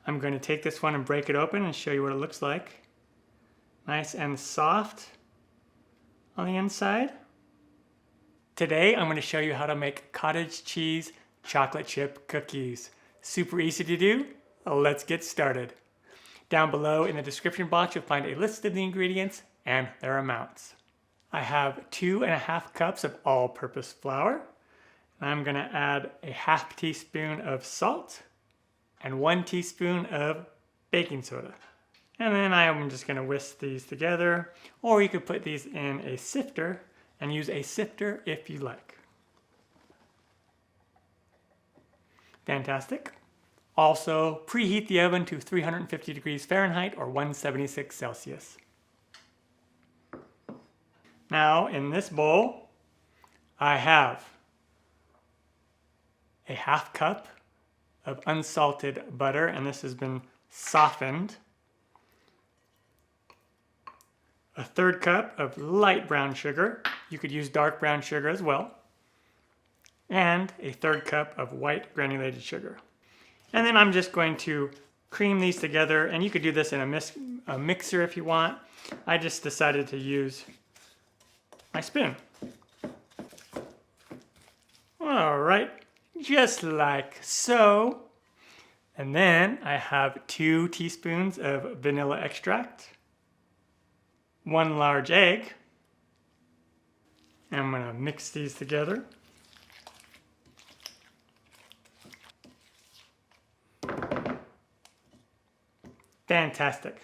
I'm going to take this one and break it open and show you what it looks like. Nice and soft on the inside. Today I'm going to show you how to make cottage cheese chocolate chip cookies. Super easy to do. Let's get started. Down below in the description box you'll find a list of the ingredients and their amounts. I have 2½ cups of all-purpose flour. I'm going to add a ½ teaspoon of salt and 1 teaspoon of baking soda. And then I'm just going to whisk these together, or you could put these in a sifter and use a sifter if you like. Fantastic. Also, preheat the oven to 350 degrees Fahrenheit or 176 Celsius. Now, in this bowl, I have a ½ cup of unsalted butter, and this has been softened. A 1/3 cup of light brown sugar. You could use dark brown sugar as well. And a 1/3 cup of white granulated sugar. And then I'm just going to cream these together, and you could do this in a mixer if you want. I just decided to use my spoon. All right, just like so. And then I have 2 teaspoons of vanilla extract, 1 large egg, and I'm going to mix these together. Fantastic.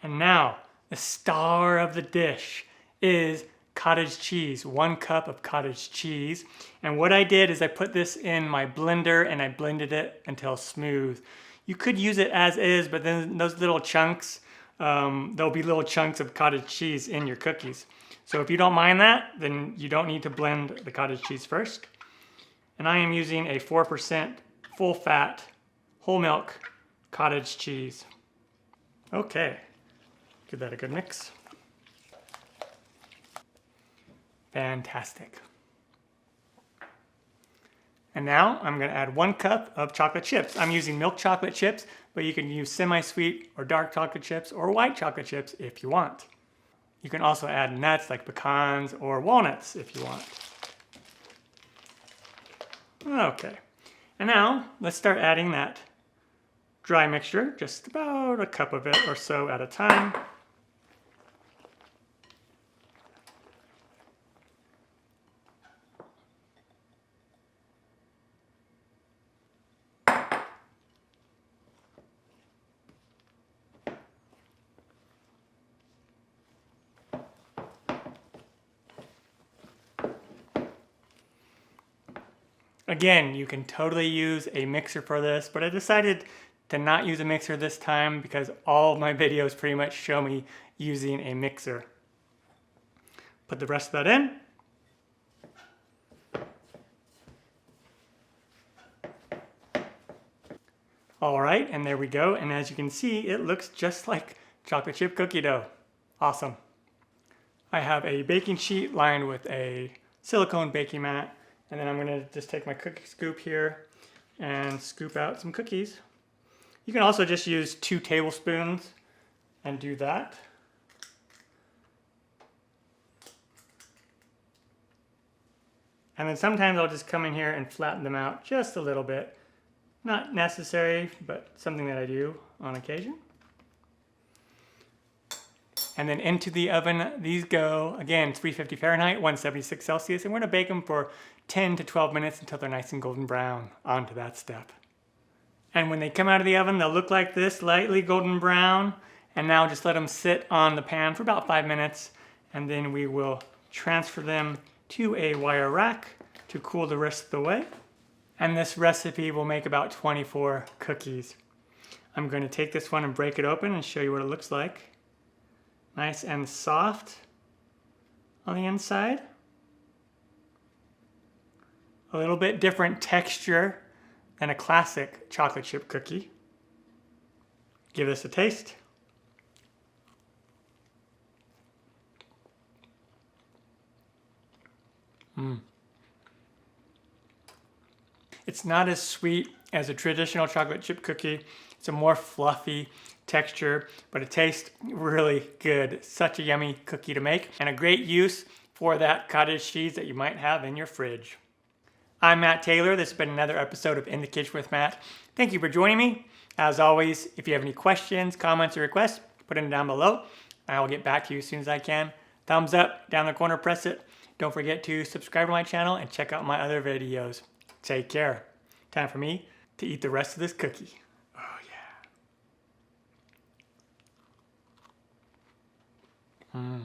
And now the star of the dish is cottage cheese, 1 cup of cottage cheese. And what I did is I put this in my blender and I blended it until smooth. You could use it as is, but then those little chunks, there'll be little chunks of cottage cheese in your cookies. So if you don't mind that, then you don't need to blend the cottage cheese first. And I am using a 4% full fat, whole milk cottage cheese. Okay, give that a good mix. Fantastic. And now I'm going to add 1 cup of chocolate chips. I'm using milk chocolate chips, but you can use semi-sweet or dark chocolate chips or white chocolate chips if you want. You can also add nuts like pecans or walnuts if you want. Okay, and now let's start adding that dry mixture, just about a cup of it or so at a time. Again, you can totally use a mixer for this, but I decided to not use a mixer this time because all of my videos pretty much show me using a mixer. Put the rest of that in. All right, and there we go. And as you can see, it looks just like chocolate chip cookie dough. Awesome. I have a baking sheet lined with a silicone baking mat. And then I'm going to just take my cookie scoop here and scoop out some cookies. You can also just use 2 tablespoons and do that. And then sometimes I'll just come in here and flatten them out just a little bit. Not necessary, but something that I do on occasion. And then into the oven these go, again, 350 Fahrenheit, 176 Celsius, and we're gonna bake them for 10 to 12 minutes until they're nice and golden brown. On to that step. And when they come out of the oven, they'll look like this, lightly golden brown. And now just let them sit on the pan for about 5 minutes, and then we will transfer them to a wire rack to cool the rest of the way. And this recipe will make about 24 cookies. I'm going to take this one and break it open and show you what it looks like. Nice and soft on the inside. A little bit different texture than a classic chocolate chip cookie. Give this a taste. It's not as sweet as a traditional chocolate chip cookie. It's a more fluffy texture, but it tastes really good. Such a yummy cookie to make and a great use for that cottage cheese that you might have in your fridge. I'm Matt Taylor. This has been another episode of In the Kitchen with Matt. Thank you for joining me. As always, if you have any questions, comments, or requests, put them down below. I will get back to you as soon as I can. Thumbs up, down the corner, press it. Don't forget to subscribe to my channel and check out my other videos. Take care. Time for me to eat the rest of this cookie. Oh yeah.